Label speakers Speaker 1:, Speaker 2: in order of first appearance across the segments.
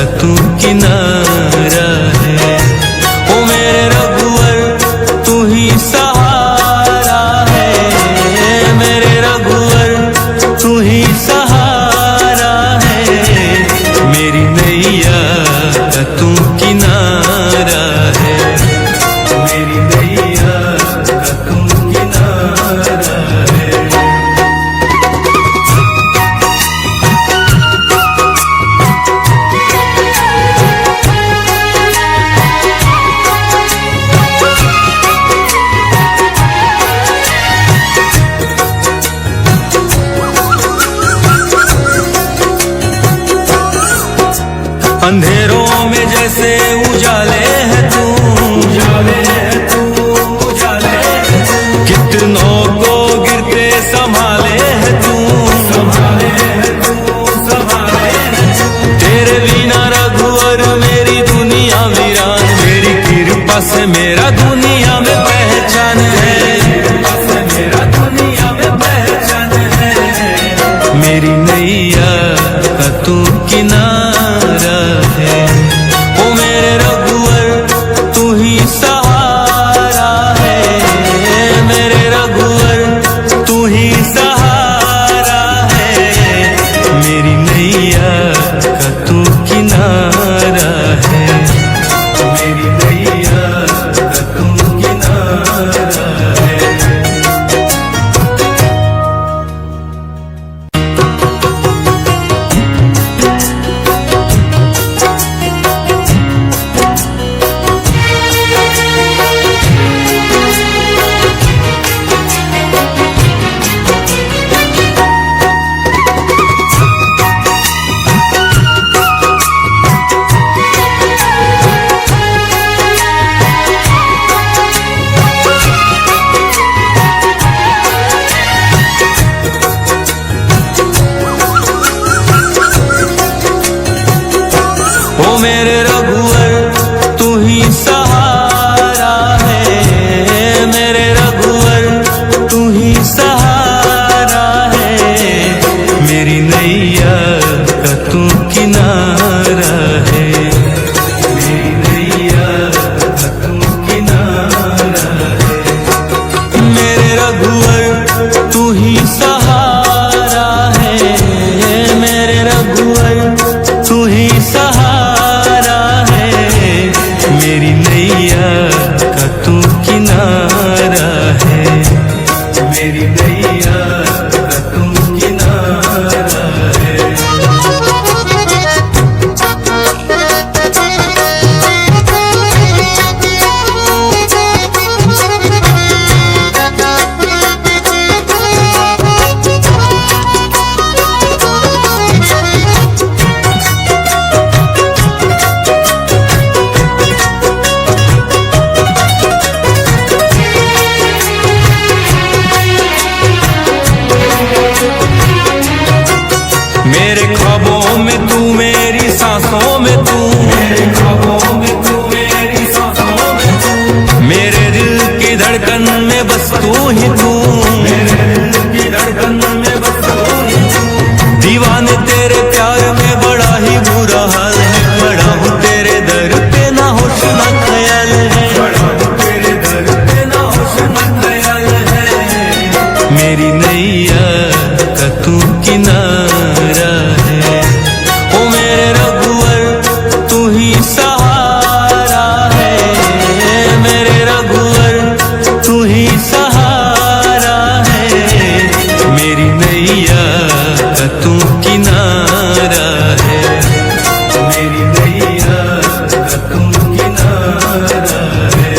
Speaker 1: का तू किनारा है। ओ मेरे रघुवर तू ही सहारा है, मेरे रघुवर तू ही सहारा है। मेरी नैया का तू किनारा है, मेरी नैया का तू किनारा है। अंधेरों में जैसे उजाले है तू, उजाले है तू, उजाले है तू। कितनों को गिरते संभाले है तू, संभाले है तू, संभाले है तू। तेरे बिना रघुवर मेरी दुनिया वीरान, मेरी कृपा से मेरा दुनिया में पहचान है, कृपा से मेरा दुनिया में पहचान है। मेरी नैया का तू किनारा है, ओ मेरे रघुवर तू ही सहारा है, मेरे रघुवर तू ही सहारा है। मेरी नैया का तू किनारा है, मेरी नैया का तू किनारा है। ओ मेरे रघुवर तू ही सहारा है, मेरे रघुवर तू ही सहारा है। मेरी नैया का तू किनारा है, मेरी नैया का तू किनारा है। मेरे रघुवर तू ही सहारा है, मेरे रघुवर तू ही सहारा है। मेरी नैया का तू किनारा है, मेरी नैया का तू किनारा है। मेरे ख्वाबों में तू, मेरी सांसों में तू, मेरे ख्वाबों में तू, मेरी सांसों में तू। मेरे दिल की धड़कन में बस तू ही तू, मेरे दिल की धड़कन में बस तू ही तू। दीवाने तेरे प्यार में बड़ा ही बुरा हाल है, बड़ा हूँ तेरे दर पे ना होश ना ख्याल है, बड़ा हूँ तेरे दर पे ना होश ना ख्याल है। मेरी नैया का तू किनारा है, ओ मेरे रघुवर तू ही सहारा है, मेरे रघुवर तू ही सहारा है। मेरी नैया का तू किनारा है, मेरी नैया का तू किनारा है।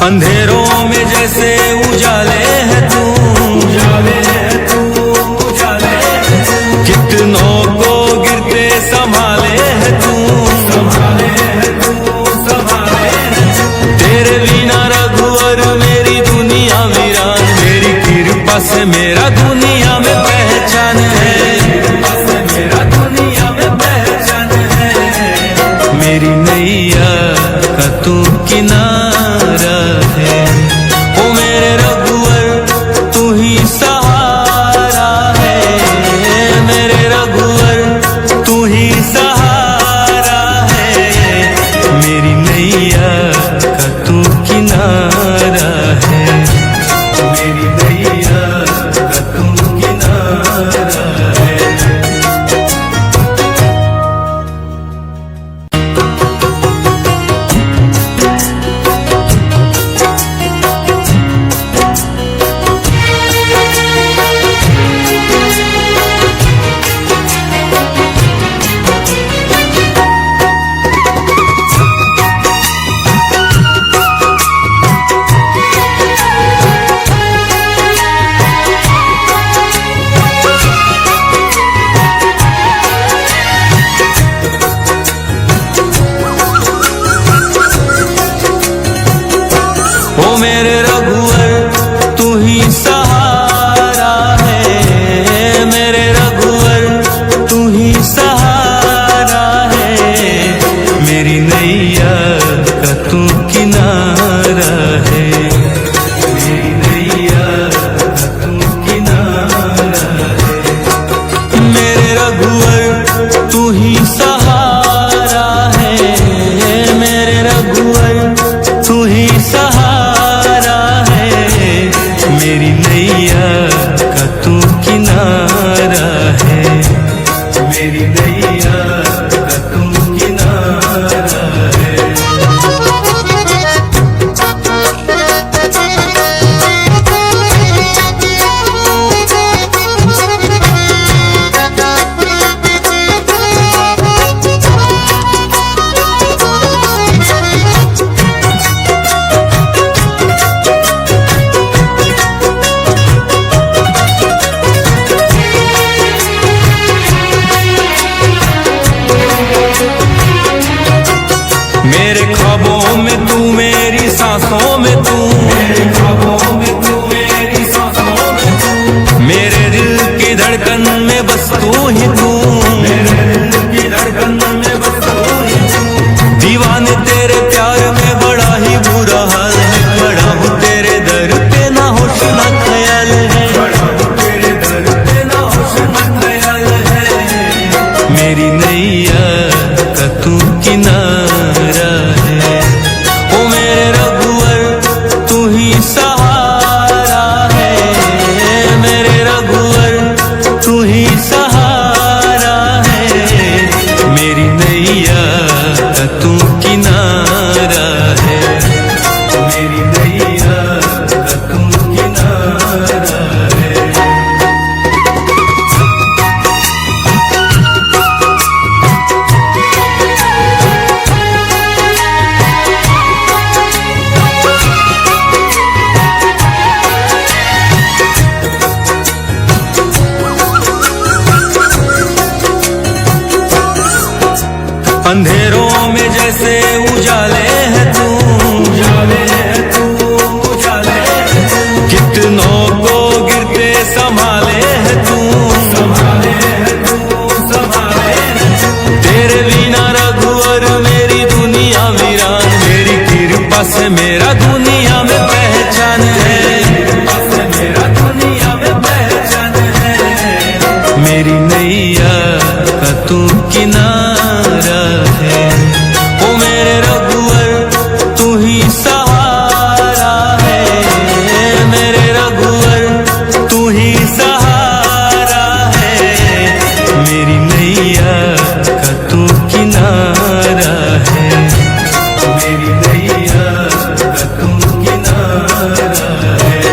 Speaker 1: अंधेरों में जैसे उजाले है तू, उजाले है तू, उजाले है तू। कितनों को गिरते संभाले है तू, संभाले है तू, संभाले है तू। तेरे बिना रघुवर मेरी दुनिया वीरान, मेरी कृपा से मेरा दुनिया दुनिया में पहचान है, तेरे पास मेरा दुनिया में पहचान है। मेरी नैया का तू किनारा है, ओ मेरे रघुवर तू ही सहारा है, मेरे रघुवर तू ही सहारा है। मेरी नैया का तू किनारा है, मेरी नैया का तू किनारा है। ओ मेरे रघुवर तू ही सहारा है, मेरे रघुवर तू ही सहारा है। मेरी नैया का तू किनारा है, मेरी नैया का तू किनारा है। मेरे रघुवर तू ही सहारा है, मेरे रघुवर तू ही सहारा है। मेरी नैया का तू किनारा है, मेरी नैया का तू किनारा है। मेरे ख्वाबों में तू, मेरी सांसों में तू, मेरे ख्वाबों में तू, मेरी सांसों में तू, मेरे दिल की धड़कन में बस तू ही तू, मेरे दिल की धड़कन में बस तू ही तू। दीवाने तेरे प्यार में बड़ा ही बुरा हाल है, बड़ा हूँ तेरे दर पे ना होश ना ख्याल है, बड़ा हूँ तेरे दर पे ना होश ना ख्याल है। मेरी नैया का तू किनारा है, ओ मेरे रघुवर तू ही सहारा है, मेरे रघुवर तू ही सहारा है। मेरी नैया का तू किनारा है, मेरी नैया का तू किनारा है। अंधेरों में जैसे उजाले है तू, उजाले है तू, उजाले है तू। कितनों को गिरते संभाले है तू, संभाले है तू, संभाले है तू। तेरे बिना रघुवर मेरी दुनिया वीरान, मेरी कृपा से मेरा दुनिया में पहचान है, कृपा से मेरा दुनिया में पहचान है। मेरी नैया का तू किनारा है, ओ मेरे रघुवर तू ही सहारा है, मेरे रघुवर तू ही सहारा है। मेरी नैया का तू किनारा है, मेरी नैया का तू किनारा है।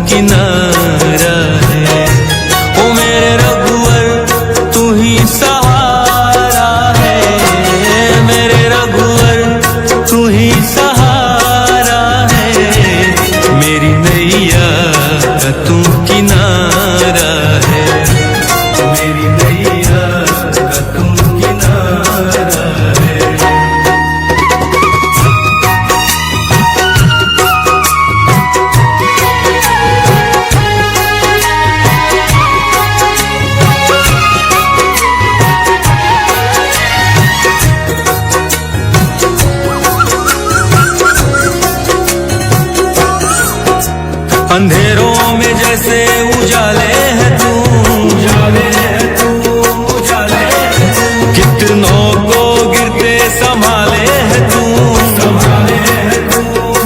Speaker 1: किनारा है। ओ मेरे रघुवर तू ही सहारा है, मेरे रघुवर तू ही सहारा है। मेरी नैया का तू किनारा है, मेरी नैया का तू किनारा है। अंधेरों में जैसे उजाले है तू, उजाले है तू, उजाले है तू। कितनों को गिरते संभाले है तू, संभाले है तू,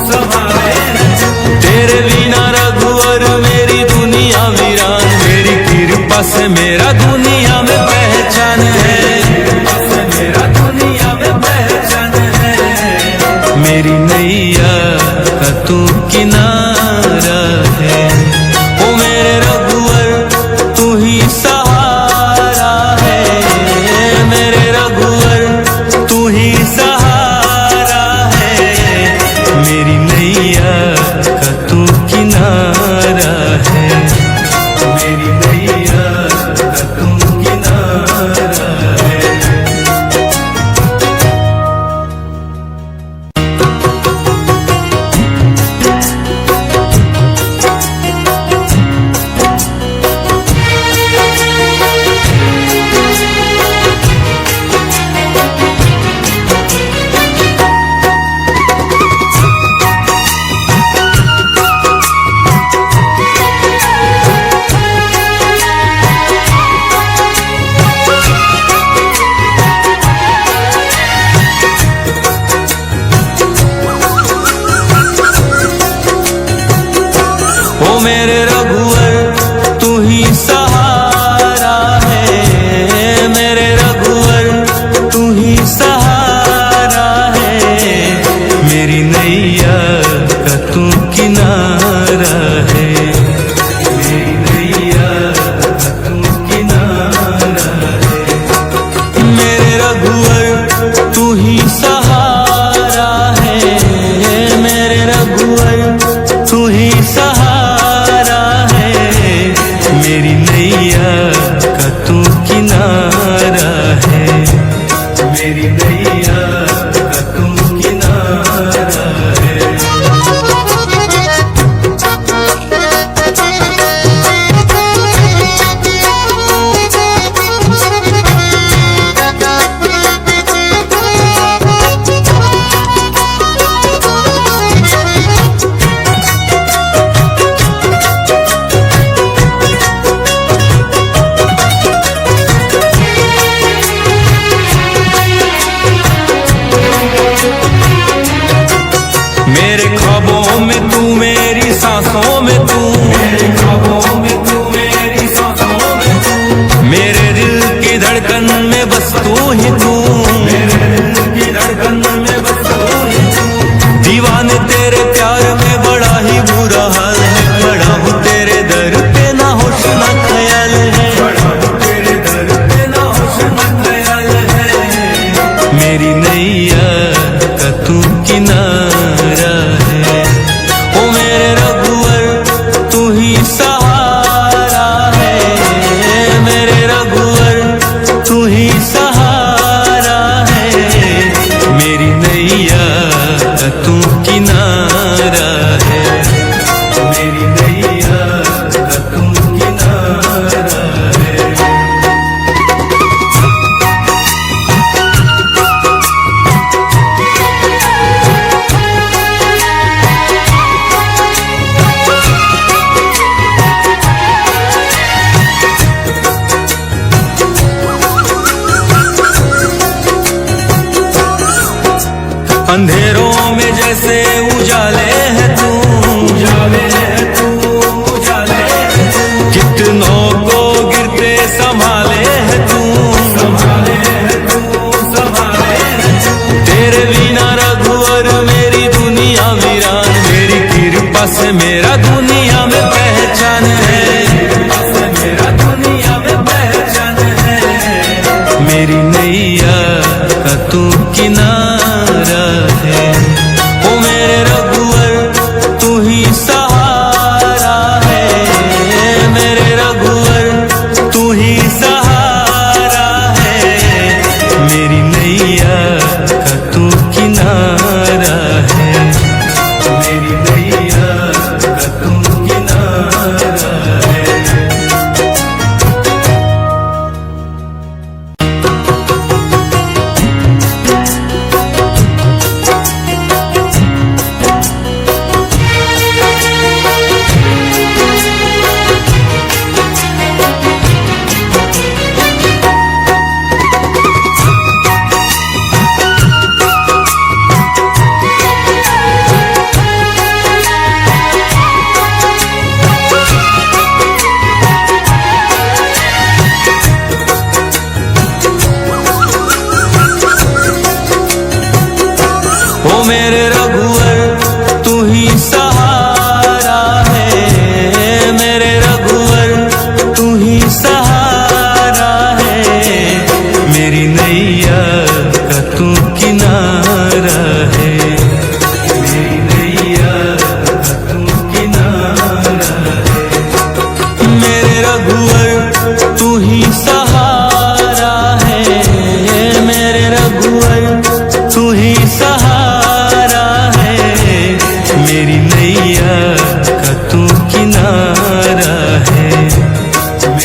Speaker 1: संभाले है तू। तेरे बिना रघुवर मेरी दुनिया वीरान, मेरी कृपा से मेरा दुनिया में पहचान है, कृपा से मेरा दुनिया में पहचान है। मेरी नैया का तू किनारा है। ओ मेरे रघुवर तू ही सहारा है, मेरे रघुवर तू ही सहारा है। मेरी नैया का तू किनारा है, मेरी नैया का तू किनारा है। ओ मेरे रघुवर तू ही सहारा है, मेरे रघुवर तू ही सहारा है। मेरी नैया का तू किनारा है, मेरी नैया का तू किनारा है। मेरे रघुवर तू ही सहारा है, मेरे रघुवर तू ही सहारा है। मेरी नैया का तू किनारा है, मेरी नैया का तू किनारा है। मेरे ख्वाबों में तू, मेरी सांसों में तू, मेरे ख्वाबों में तू, मेरी सांसों में तू। मेरे दिल की धड़कन में बस तू ही तू, मेरे दिल की धड़कन में बस तू ही तू। दीवाने तेरे प्यार में बड़ा ही बुरा हाल है, खड़ा हूँ तेरे दर पे ना होश ना ख्याल है, खड़ा हूँ तेरे दर पे ना होश ना ख्याल है। मेरी नैया का तू किनारा है। ओ मेरे रघुवर तू ही सहारा है, मेरे रघुवर तू ही सहारा है। मेरी नैया का तू किनारा है, मेरी नैया का तू किनारा है। अंधेरों में जैसे उजाले है तू, उजाले है तू, उजाले है तू। कितनों को गिरते संभाले है तू, संभाले है तू, संभाले है तू। तेरे बिना रघुवर मेरी दुनिया वीरान, मेरी कृपा से मेरा दुनिया में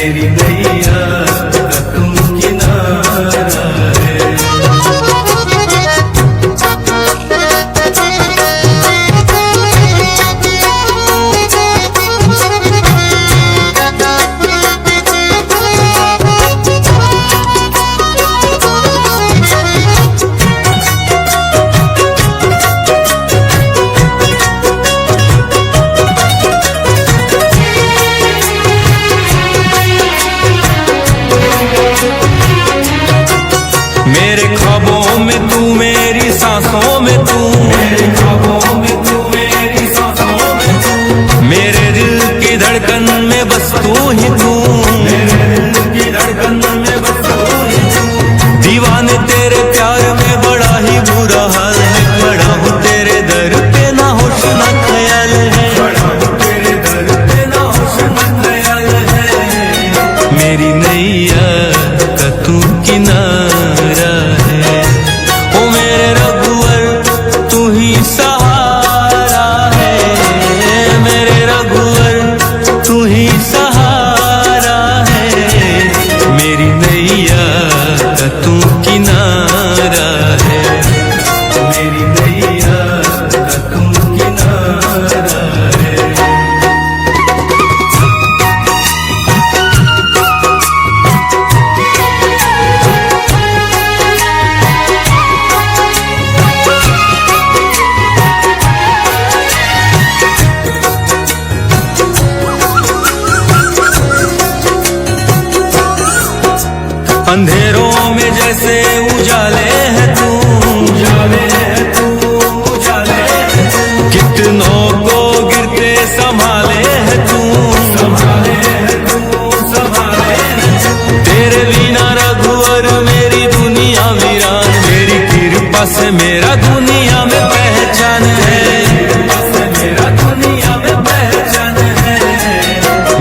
Speaker 1: मेरी नैया का तू किनारा है। मेरे ख्वाबों में तू, मेरी सांसों में तू, मेरे ख्वाबों में तू, मेरी सांसों में तू, मेरे दिल की धड़कन में बस तू ही तू, मेरे दिल की धड़कन में बस तू ही तू। दीवाने तेरे प्यार में बड़ा ही बुरा हाल है, खड़ा हूँ तेरे दर पे ना होश ना ख्याल है, खड़ा हूँ तेरे दर पे ना होश ना ख्याल है। मेरी नैया का तू किनारा है, ओ मेरे रघुवर तू ही सहारा है, मेरे रघुवर तू ही सहारा है। मेरी नैया का तू किनारा है, मेरी नैया का तू किनारा है। अंधेरों में जैसे उजाले है तू, उजाले है तू, उजाले है तू। कितनों को गिरते संभाले है तू, संभाले है तू, संभाले है तू। तेरे बिना रघुवर मेरी दुनिया वीरान, मेरी कृपा से मेरा दुनिया में पहचान है, कृपा से मेरा दुनिया में पहचान है।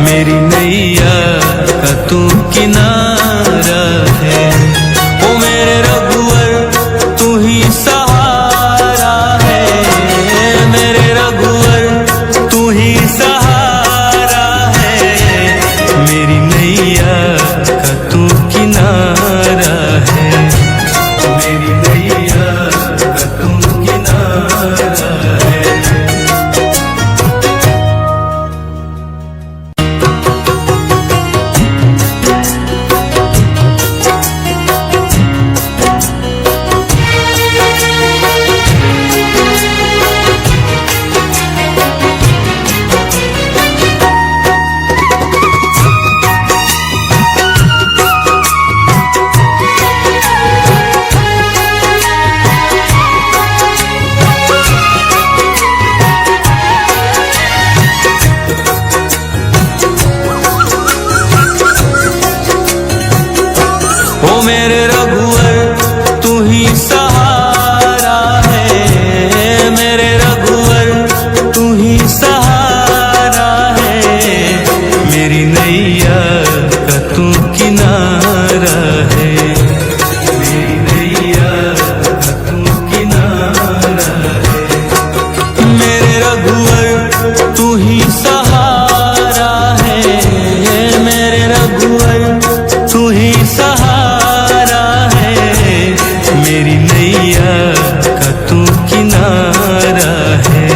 Speaker 1: मेरी नैया का तू किनारा है, ओ मेरे रघुवर तू ही सहारा है, मेरे रघुवर तू ही सहारा है। मेरी नैया का तू किनारा है, मेरी नैया का तू किनारा है। ओ मेरे रघुवर तू ही सहारा है, मेरे रघुवर तू ही सहारा है। मेरी नैया का तू किनारा है, मेरी नैया का तू किनारा है। मेरे रघुवर तू ही सहारा है, मेरे रघुवर तू ही सहारा है। मेरी नैया का तू किनारा है,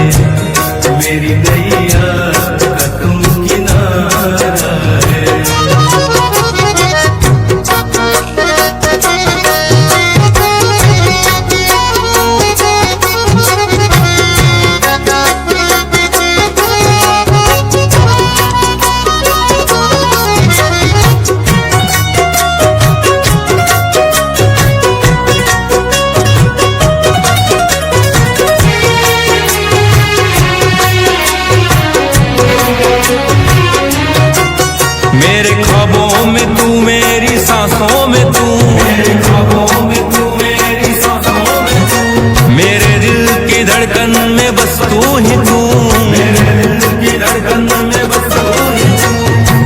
Speaker 1: मेरी नैया का तू किनारा है। मेरे ख्वाबों में तू, मेरी सांसों में तू, मेरे ख्वाबों में तू, मेरी सांसों में तू, मेरे दिल की धड़कन में बस तू ही तू, मेरे दिल की धड़कन में बस तू ही तू।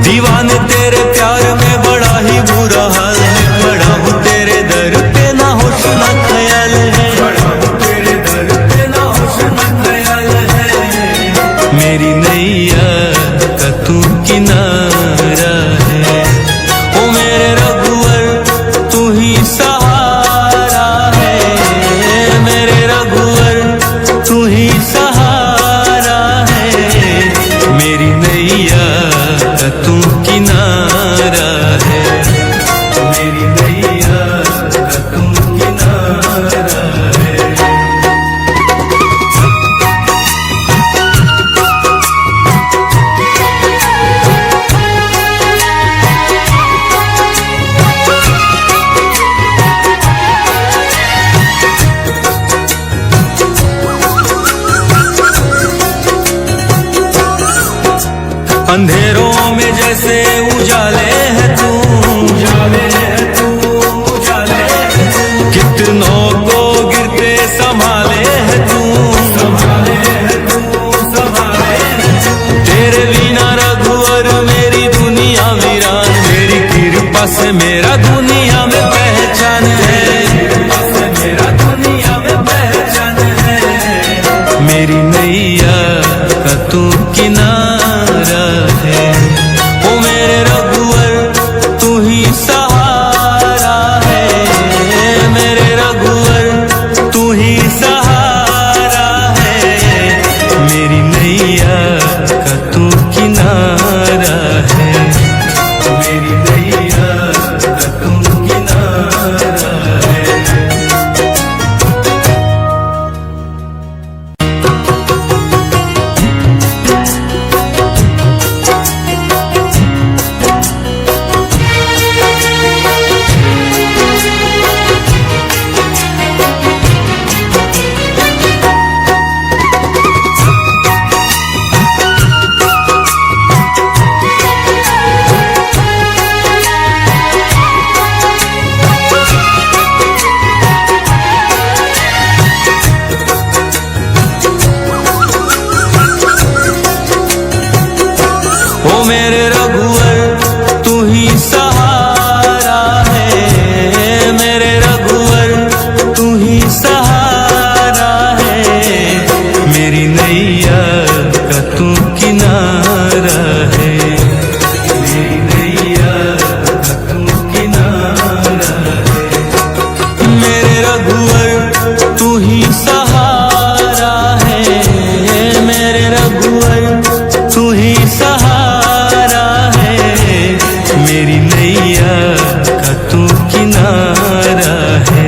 Speaker 1: दीवाने तेरे प्यार में बड़ा ही बुरा हाल है, खड़ा हूँ तेरे दर पे ना होश ना ख्याल है, खड़ा हूँ तेरे दर पे ना होश ना ख्याल है। मेरी नैया का तू किनारा है, अंधेरों में जैसे उजाले है तू, उजाले है तू, उजाले है तू। कितनों को गिरते संभाले है तू, संभाले है तू, संभाले है तू। तेरे बिना रघुवर मेरी दुनिया वीरान, मेरी कृपा से मेरा दुनिया में पहचान है, कृपा से मेरा दुनिया में पहचान है। मेरी नैया का तू किनारा है, ओ मेरे रघुवर तू ही सहारा है, मेरे रघुवर तू ही सहारा है। मेरी नैया का तू किनारा है, मेरी नैया का तू किनारा है। ओ मेरे रघुवर तू ही सहारा है, मेरे रघुवर तू ही सहारा है। मेरी नैया का तू किनारा है, मेरी नैया का तू किनारा है। मेरे रघुवर तू ही सहारा है, मेरे रघुवर तू ही सहारा है। मेरी नैया का तू किनारा है,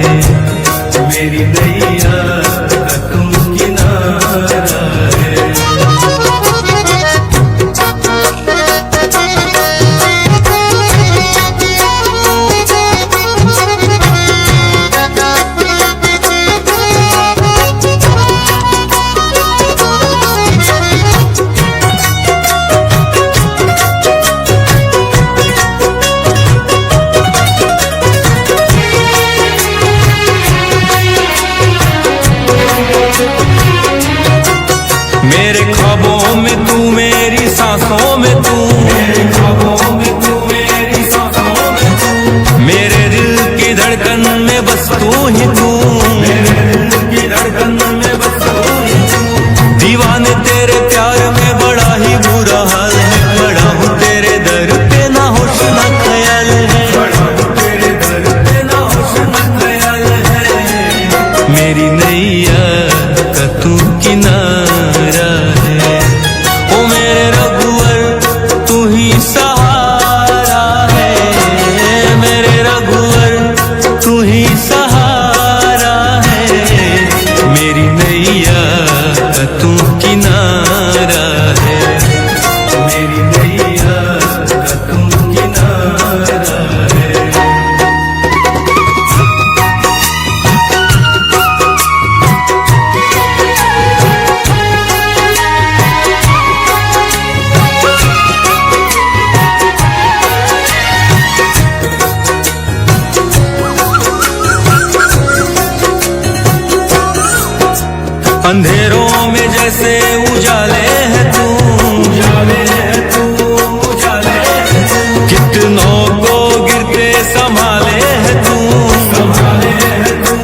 Speaker 1: मेरी नैया का तू किनारा है। मेरे ख्वाबों में तू, मेरी सांसों में तू, मेरे ख्वाबों में तू, मेरी सांसों में तू। मेरे दिल की धड़कन में बस तू ही तू, मेरे दिल की धड़कन में बस तू ही तू। दीवाने तेरे प्यार में बड़ा ही बुरा हाल है, बड़ा हूँ तेरे दर पे ना होश ना ख्याल है, बड़ा हूँ तेरे दर पे ना होश ना ख्याल है। मेरी नैया का तू किनारा है, ओ मेरे रघुवर तू ही सहारा है, मेरे रघुवर तू ही सहारा है। मेरी नैया का तू किनारा है, मेरी नैया का तू किनारा है। अंधेरों में जैसे उजाले है तू, उजाले है तू, उजाले है तू। कितनों को गिरते संभाले है तू, संभाले है तू,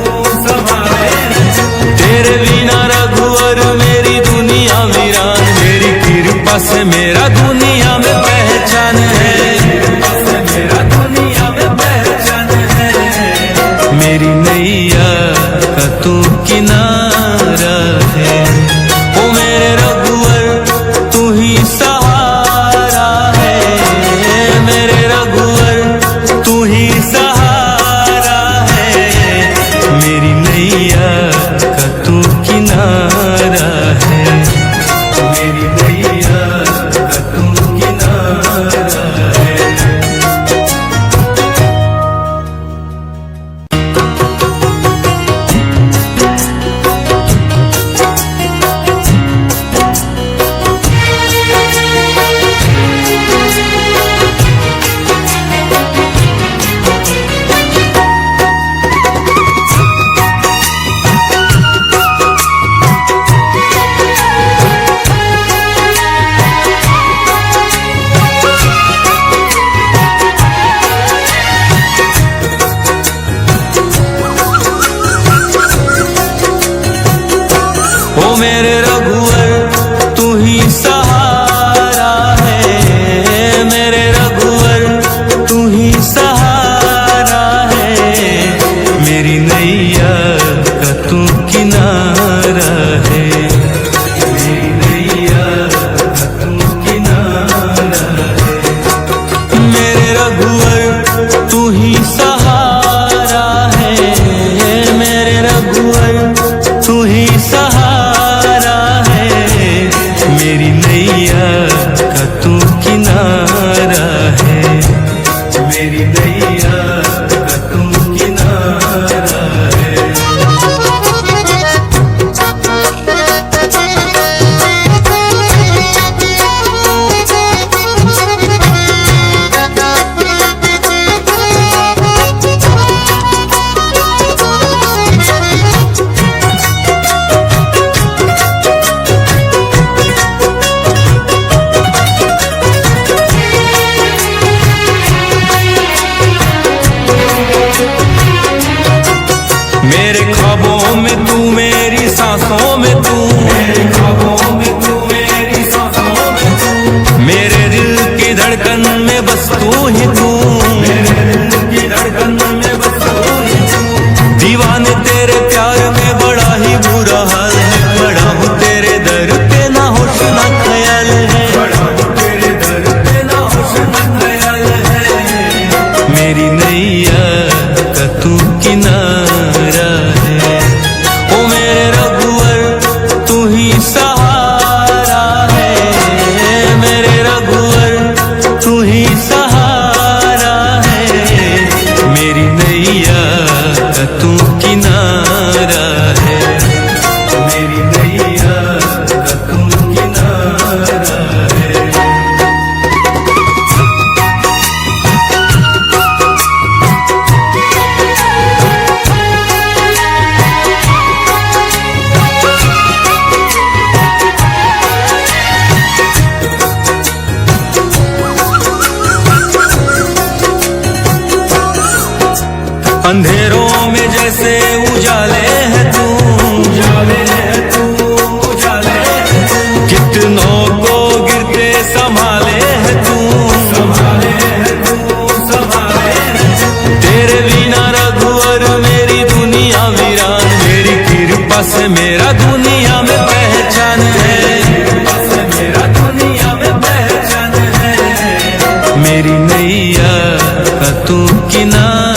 Speaker 1: संभाले है तू। तेरे बिना रघुवर मेरी दुनिया वीरान, मेरी कृपा से मेरा दुनिया में पहचान है, कृपा से मेरा दुनिया में पहचान है। मेरी नैया का तू किनारा है, ओ मेरे रघुवर तू ही सहारा है, मेरे रघुवर तू ही सहारा है। मेरी नैया का तू किनारा है, मेरी नैया का तू किनारा तू ही तू, मेरे दिल की धड़कन में बस तू ही तू। दीवाने तेरे प्यार में बड़ा ही बुरा हाल है, खड़ा हूँ तेरे दर पे ना होश ना ख्याल है, खड़ा हूँ तेरे दर पे ना होश ना ख्याल है। मेरी नैया का तू किनारा है, ओ मेरे रघुवर तू ही सहारा है, मेरे रघुवर तू ही सहारा है। मेरी नैया का तू किनारा है, मेरी नैया का तू किनारा है। अंधेरों में जैसे उजाले है तू, उजाले है तू, उजाले है तू। कितनों को गिरते संभाले है तू, संभाले है तू, संभाले है तू। तेरे बिना रघुवर मेरी दुनिया वीरान, मेरी कृपा से मेरा दुनिया में पहचान है, कृपा से मेरा दुनिया में पहचान है। मेरी नैया का तू किनारा